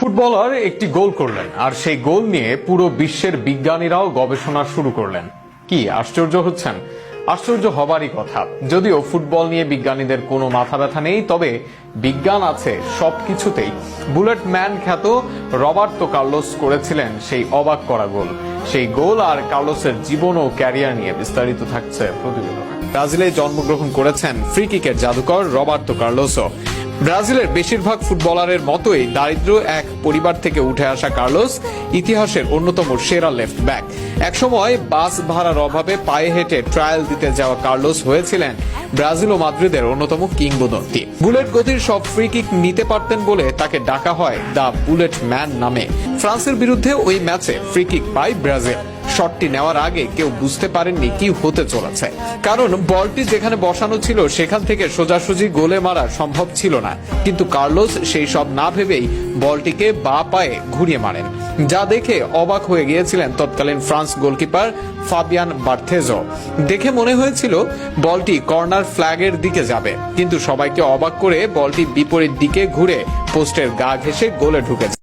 Footballer একটি গোল করলেন আর সেই গোল নিয়ে পুরো বিশ্বের বিজ্ঞানীরাও গবেষণা শুরু করলেন। কি আশ্চর্য হচ্ছেন? আশ্চর্য হবারই কথা। যদিও ফুটবল নিয়ে বিজ্ঞানীদের কোনো মাথা ব্যথা নেই, তবে বিজ্ঞান আছে সবকিছুতেই। বুলেট ম্যান খ্যাত রবার্তো কার্লোস করেছিলেন সেই অবাক করা গোল। সেই গোল আর কার্লোসের জীবন ও ক্যারিয়ার নিয়ে বিস্তারিত থাকছে প্রতিবেদনে। ব্রাজিলে জন্মগ্রহণ করেছেন ফ্রি কিকের জাদুকর রবার্তো কার্লোসও। ব্রাজিলের বেশিরভাগ ফুটবলারের মতোই দারিদ্র এক পরিবার থেকে উঠে আসা কার্লোস ইতিহাসের অন্যতম সেরা লেফট ব্যাক। একসময় বাস ভাড়ার অভাবে পায়ে হেঁটে ট্রায়াল দিতে যাওয়া কার্লোস হয়েছিলেন ব্রাজিল ও মাদ্রিদের অন্যতম কিংবদন্তি। বুলেট গতির সব ফ্রি কিক নিতে পারতেন বলে তাকে ডাকা হয় দ্য বুলেট ম্যান নামে। ফ্রান্সের বিরুদ্ধে ওই ম্যাচে ফ্রি কিক পায় ব্রাজিল। শটটি নেওয়ার আগে কেউ বুঝতে পারেননি কি হতে চলেছে, কারণ বলটি যেখানে বসানো ছিল সেখান থেকে সোজাসুজি গোলে মারা সম্ভব ছিল না। কিন্তু কার্লোস সেই সব না ভেবেই বলটিকে বাঁ পায়ে ঘুরিয়ে মারেন, যা দেখে অবাক হয়ে গিয়েছিলেন তৎকালীন ফ্রান্স গোলকিপার ফাবিয়ান বার্থেজো। দেখে মনে হয়েছিল বলটি কর্নার ফ্ল্যাগের দিকে যাবে, কিন্তু সবাইকে অবাক করে বলটি বিপরীত দিকে ঘুরে পোস্টের গা ঘেঁষে গোলে ঢুকেছে।